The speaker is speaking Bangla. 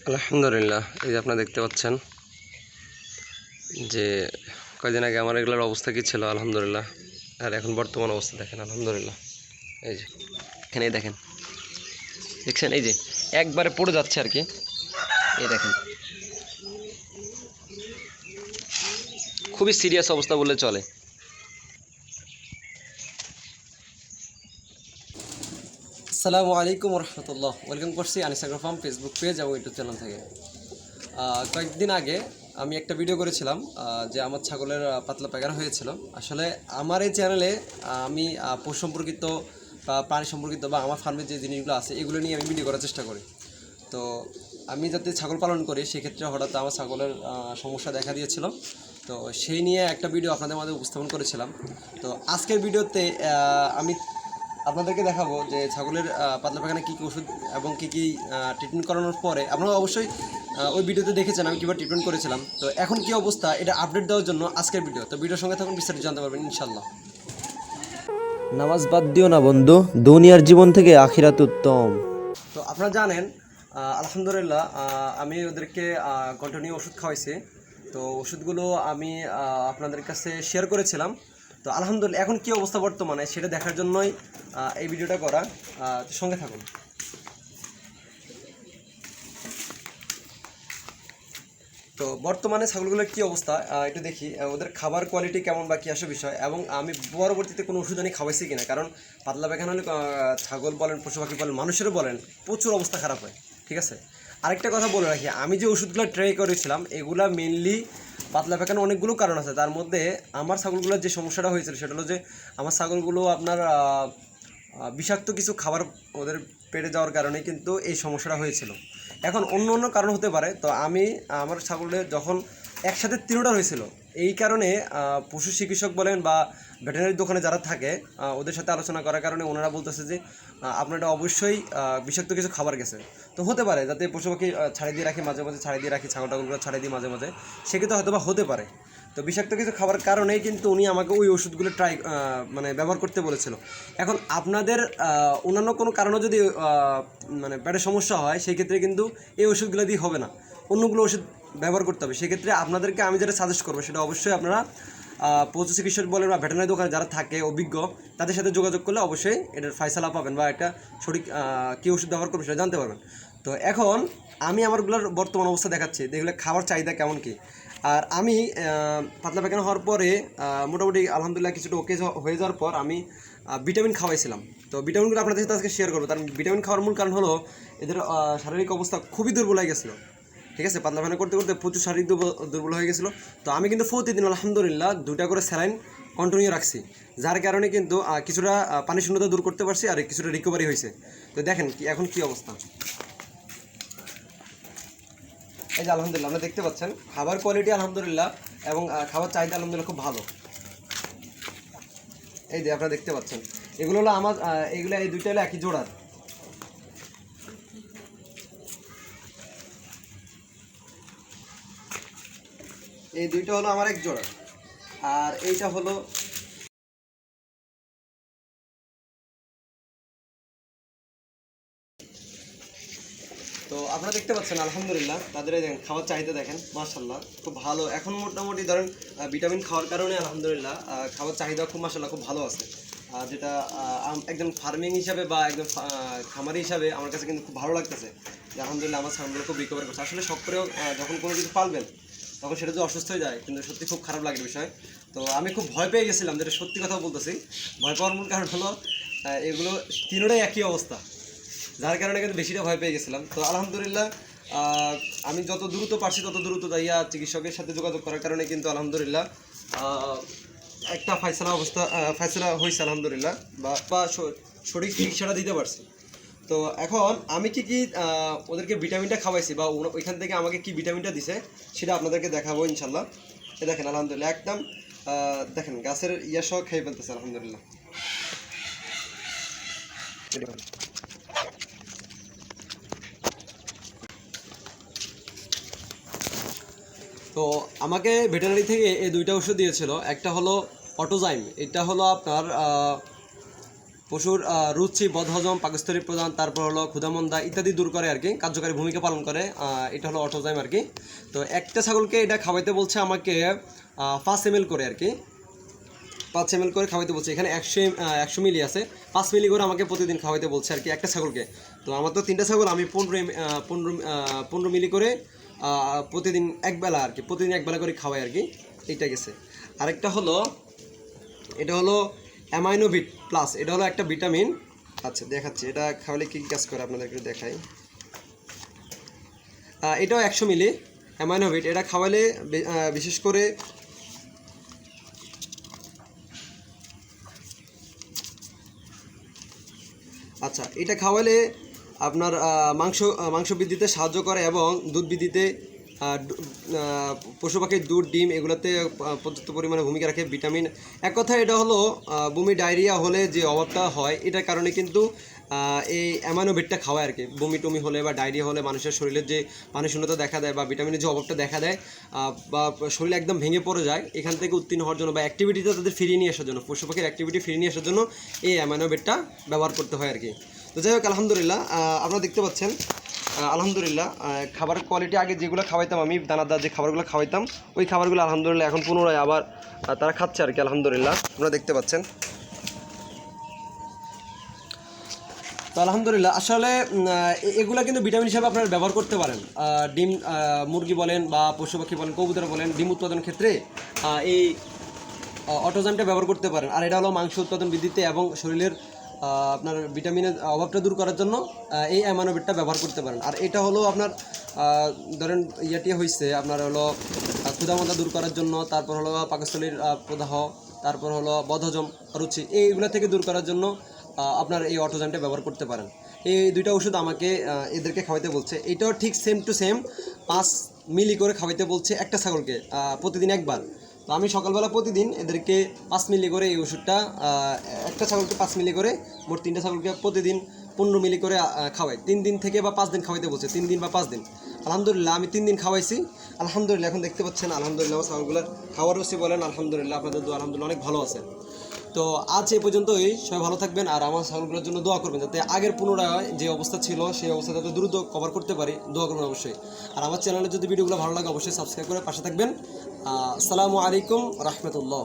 আলহামদুলিল্লাহ, এই যে আপনারা দেখতে পাচ্ছেন যে কয়দিন আগে আমার এগুলোর অবস্থা কী ছিল আলহামদুলিল্লাহ, আর এখন বর্তমান অবস্থা দেখেন আলহামদুলিল্লাহ। এই যে এখানে দেখেন, দেখছেন এই যে একবারে পড়ে যাচ্ছে আর কি। এই দেখেন খুবই সিরিয়াস অবস্থা বললে চলে। আসসালামু আলাইকুম রহমতুল্লাহ, ওয়েলকাম করছি Anis agro farm Facebook page এবং ইউটিউব চ্যানেল থেকে। কয়েকদিন আগে আমি একটা ভিডিও করেছিলাম যে আমার ছাগলের পাতলা পায়খানা হয়েছিল। আসলে আমার এই চ্যানেলে আমি পশু সম্পর্কিত বা প্রাণী সম্পর্কিত বা আমার ফার্মের যে জিনিসগুলো আছে এগুলো নিয়ে আমি ভিডিও করার চেষ্টা করি। তো আমি যাতে ছাগল পালন করি সেক্ষেত্রে হঠাৎ আমার ছাগলের সমস্যা দেখা দিয়েছিল, তো সেই নিয়ে একটা ভিডিও আপনাদের মাঝে উপস্থাপন করেছিলাম। তো আজকের ভিডিওতে আমি আপনাদেরকে দেখাবো যে ছাগলের পাতলা পায়খানা কী কী ওষুধ এবং কী কী ট্রিটমেন্ট করানোর পরে আপনারা অবশ্যই ওই ভিডিওতে দেখেছেন আমি কীভাবে ট্রিটমেন্ট করেছিলাম। তো এখন কী অবস্থা এটা আপডেট দেওয়ার জন্য আজকের ভিডিও। তো ভিডিওর সঙ্গে থাকুন, বিস্তারিত জানতে পারবেন ইনশাল্লাহ। নামাজ বাদ দিও না বন্ধু, দুনিয়ার জীবন থেকে আখিরাত উত্তম। তো আপনারা জানেন আলহামদুলিল্লাহ আমি ওদেরকে কন্টিনিউ ওষুধ খাওয়াইছি। তো ওষুধগুলো আমি আপনাদের কাছে শেয়ার করেছিলাম। তো আলহামদুলিল্লাহ এখন কী অবস্থা বর্তমানে সেটা দেখার জন্যই এই ভিডিওটা করা। সঙ্গে থাকুন। তো বর্তমানে ছাগলগুলোর কী অবস্থা একটু দেখি, ওদের খাবার কোয়ালিটি কেমন বা কী আসে বিষয়, এবং আমি পরবর্তীতে কোনো ওষুধ আনি খাওয়াইছি কিনা। কারণ পাতলা পায়খানা হলে ছাগল বলেন, পশু পাখি বলেন, মানুষেরও বলেন, প্রচুর অবস্থা খারাপ হয়। ঠিক আছে, আরেকটা কথা বলে রাখি, আমি যে ওষুধগুলো ট্রাই করেছিলাম এগুলা মেনলি পাতলা পায়খানা অনেকগুলো কারণ আছে। তার মধ্যে আমার ছাগলগুলোর যে সমস্যাটা হয়েছিল সেটা হলো যে আমার ছাগলগুলো আপনার বিষাক্ত কিছু খাবার ওদের পেটে যাওয়ার কারণে কিন্তু এই সমস্যাটা হয়েছিল। এখন অন্য অন্য কারণ হতে পারে। তো আমি আমার ছাগলের যখন একসাথে তিনটা হয়েছিল, এই কারণে পশু চিকিৎসক বলেন বা ভেটেরিনারি দোকানে যারা থাকে ওদের সাথে আলোচনা করার কারণে ওনারা বলতেছে যে আপনারা অবশ্যই বিষাক্ত কিছু খাবার গেছে। তো হতে পারে যাতে পশু পাখি ছাড়িয়ে দিয়ে রাখি, মাঝে মাঝে ছাড়িয়ে দিয়ে রাখি, ছাগলটাগুলো ছাড়িয়ে দিই মাঝে মাঝে, সেক্ষেত্রে হয়তো বা হতে পারে। তো বিষাক্ত কিছু খাবার কারণেই কিন্তু উনি আমাকে ওই ওষুধগুলো মানে ব্যবহার করতে বলেছিল। এখন আপনাদের অন্যান্য কোনো কারণে যদি মানে পেটের সমস্যা হয় সেই ক্ষেত্রে কিন্তু এই ওষুধগুলো দিয়ে হবে না, অন্যগুলো ওষুধ ব্যবহার করতে হবে। সেক্ষেত্রে আপনাদেরকে আমি যেটা সাজেস্ট করবো সেটা অবশ্যই আপনারা পশু চিকিৎসক বলেন বা ভেটেরিনারি দোকানে যারা থাকে অভিজ্ঞ তাদের সাথে যোগাযোগ করলে অবশ্যই এটার ফায়সালা পাবেন বা একটা সঠিক কী ওষুধ ব্যবহার করবে সেটা জানতে পারবেন। তো এখন আমি আমারগুলোর বর্তমান অবস্থা দেখাচ্ছি, দেখলে খাবার চাহিদা কেমন কী। আর আমি পাতলা পায়খানা হওয়ার পরে মোটামুটি আলহামদুলিল্লাহ কিছুটা ওকে হয়ে যাওয়ার পর আমি ভিটামিন খাওয়াইছিলাম। তো ভিটামিনগুলো আপনাদের সাথে আজকে শেয়ার করবো। তার ভিটামিন খাওয়ার মূল কারণ হলো এদের শারীরিক অবস্থা খুবই দুর্বল হয়ে গেছিলো। ঠিক আছে, পাতলা পায়খানা করতে করতে প্রচুর শারীরিক দুর্বল হয়ে গেছিলো। তো আমি কিন্তু প্রতিদিন আলহামদুলিল্লাহ 2টা করে স্যালাইন কন্টিনিউ রাখছি, যার কারণে কিন্তু কিছুটা পানি শূন্যতা দূর করতে পারছি আর কিছুটা রিকভারি হয়েছে। তো দেখেন কি এখন কি অবস্থা। এই যে আলহামদুলিল্লাহ আপনারা দেখতে পাচ্ছেন খাবার কোয়ালিটি আলহামদুলিল্লাহ এবং খাবার চাহিদা আলহামদুলিল্লাহ খুব ভালো। এই যে আপনারা দেখতে পাচ্ছেন এগুলো হলো আমার এইগুলো এই দুইটা হলো একই জোড়ার। এই দুইটা হলো আমার এক জোড়ার, আর এইটা হলো তো আপনারা দেখতে পাচ্ছেন আলহামদুলিল্লাহ তাদের খাওয়ার চাহিদা দেখেন মাশাআল্লাহ খুব ভালো। এখন মোটামুটি ধরেন ভিটামিন খাওয়ার কারণে আলহামদুলিল্লাহ খাওয়ার চাহিদা খুব মাশাআল্লাহ খুব ভালো আছে। যেটা একদম ফার্মিং হিসাবে বা একদম খামারি হিসাবে আমার কাছে কিন্তু খুব ভালো লাগতেছে যে আলহামদুলিল্লাহ আমার ছাগলগুলো খুব রিকভার করছে। আসলে শখ করেও যখন কোনো কিছু পালবেন তখন সেটা যে অসুস্থ হয়ে যায় কিন্তু সত্যি খুব খারাপ লাগে বিষয়। তো আমি খুব ভয় পেয়ে গেছিলাম, যেটা সত্যি কথা বলতেছি। ভয় পাওয়ার মূল কারণ হলো এগুলো তিনটাই একই অবস্থা, যার কারণে কিন্তু বেশিটা ভয় পেয়ে গেছিলাম। তো আলহামদুলিল্লাহ আমি যত দ্রুত পারছি তত দ্রুত যাইয়া চিকিৎসকের সাথে যোগাযোগ করার কারণে কিন্তু আলহামদুলিল্লাহ একটা ফায়সালা হয়েছে আলহামদুলিল্লাহ, বা সঠিক চিকিৎসাটা দিতে পারছি। তো এখন আমি কি ওদেরকে ভিটামিনটা খাওয়াইছি বা ওইখান থেকে আমাকে কি ভিটামিনটা দিছে সেটা আপনাদেরকে দেখাবো ইনশাল্লাহ। এ দেখেন আলহামদুলিল্লাহ একদম দেখেন গাছের সহ খেয়ে ফেলতেছে আলহামদুলিল্লাহ। তো আমাকে ভেটেরিনারি থেকে এই দুইটা ওষুধ দিয়েছিল, একটা হলো অটোজাইম, এটা হলো আপনার পশুর রুচি, বদহজম, পাকস্থলী প্রদান, তারপর হলো ক্ষুধামন্দা ইত্যাদি দূর করে আর কি, কার্যকারী ভূমিকা পালন করে। এটা হলো অটোজাইম আর কি। তো একটা ছাগলকে এটা খাওয়াইতে বলছে আমাকে 5 ml করে আর কি, 5 ml করে খাওয়াইতে বলছে। এখানে 100 মিলি আছে, 5 মিলি করে আমাকে প্রতিদিন খাওয়াইতে বলছে আর কি একটা ছাগলকে। তো আমার তো 3টা ছাগল, আমি 15 মিলি করে প্রতিদিন একবেলা আর কি, প্রতিদিন একবেলা করে খাওয়াই আর কি। এইটা গেছে। আরেকটা হলো, এটা হলো অ্যামাইনোভিট প্লাস, এটা হলো একটা ভিটামিন। আচ্ছা দেখাচ্ছি এটা খাওয়ালে কী কাজ করে আপনাদেরকে দেখাই। এটাও 100 মিলি অ্যামাইনোভিট। এটা খাওয়ালে বিশেষ করে আচ্ছা এটা খাওয়ালে আপনার মাংস বৃদ্ধিতে সাহায্য করে এবং দুধ বৃদ্ধিতে, পশু পাখির দুধ, ডিম এগুলোতে পর্যাপ্ত পরিমাণে ভূমিকা রাখে। ভিটামিন, এক কথায় এটা হলো বমি ডায়রিয়া হলে যে অভাবটা হয়, এটার কারণে কিন্তু এই অ্যামাইনোভিটটা খাওয়ায় আর কি। বমি টমি হলে বা ডায়রিয়া হলে মানুষের শরীরের যে পানি শূন্যতা দেখা দেয় বা ভিটামিনের যে অভাবটা দেখা দেয়, বা শরীর একদম ভেঙে পড়ে যায়, এখান থেকে উত্তীর্ণ হওয়ার জন্য বা অ্যাক্টিভিটিটা তাদের ফিরিয়ে নিয়ে আসার জন্য, পশু পাখির অ্যাক্টিভিটি ফিরিয়ে নিয়ে আসার জন্য এই অ্যামাইনোভিটটা ব্যবহার করতে হয় আর কি। তো যাই হোক, আলহামদুলিল্লাহ আপনারা দেখতে পাচ্ছেন আলহামদুলিল্লাহ খাবার কোয়ালিটি, আগে যেগুলো খাওয়াইতাম আমি দানাদার যে খাবারগুলো খাওয়াইতাম, ওই খাবারগুলো আলহামদুলিল্লাহ এখন পুনরায় আবার তারা খাচ্ছে আর কি। আলহামদুলিল্লাহ আপনারা দেখতে পাচ্ছেন। তো আলহামদুলিল্লাহ আসলে এগুলো কিন্তু ভিটামিন হিসাবে আপনারা ব্যবহার করতে পারেন। ডিম, মুরগি বলেন বা পশু পাখি বলেন, কবুতর বলেন, ডিম উৎপাদনের ক্ষেত্রে এই অটোজাইমটা ব্যবহার করতে পারেন। আর এটা হলো মাংস উৎপাদন বৃদ্ধিতে এবং শরীরের আপনার ভিটামিনের অভাবটা দূর করার জন্য এই অ্যামাইনোভিটটা ব্যবহার করতে পারেন। আর এটা হলো আপনার ধরেন ইয়াটি হয়েছে আপনার হলো ক্ষুধামন্দা দূর করার জন্য, তারপর হলো পাকস্থলীর প্রদাহ, তারপর হলো বদহজম, রুচি, এইগুলো থেকে দূর করার জন্য আপনার এই অটোজাইমটা ব্যবহার করতে পারেন। এই দুইটা ওষুধ আমাকে এদেরকে খাওয়াইতে বলছে। এইটাও ঠিক সেম টু সেম 5 মিলি করে খাওয়াইতে বলছে একটা ছাগলকে প্রতিদিন একবার। তো আমি সকালবেলা প্রতিদিন এদেরকে 5 মিলি করে এই ওষুধটা, একটা ছাগলকে 5 মিলি করে, মোট 3টা ছাগলকে প্রতিদিন 15 মিলি করে খাওয়াই। 3 দিন থেকে বা 5 দিন খাওয়াইতে বলছে, 3 দিন বা 5 দিন। আলহামদুলিল্লাহ আমি 3 দিন খাওয়াইছি। আলহামদুলিল্লাহ এখন দেখতে পাচ্ছেন আলহামদুলিল্লাহ আমার ছাগলগুলোর খাওয়ার রুচি বলেন আলহামদুলিল্লাহ, আপনাদের দোয়া আলহামদুলিল্লাহ অনেক ভালো আছে। তো আজ এই পর্যন্তই, সবাই ভালো থাকবেন আর আমার ছাগলগুলোর জন্য দোয়া করবেন, যাতে আগের পুনরায় যে অবস্থা ছিল সেই অবস্থা যাতে দ্রুত কভার করতে পারি, দোয়া করবেন অবশ্যই। আর আমার চ্যানেলে যদি ভিডিওগুলো ভালো লাগে অবশ্যই সাবস্ক্রাইব করে পাশে থাকবেন। আসসালামু আলাইকুম রহমতুল্লাহ।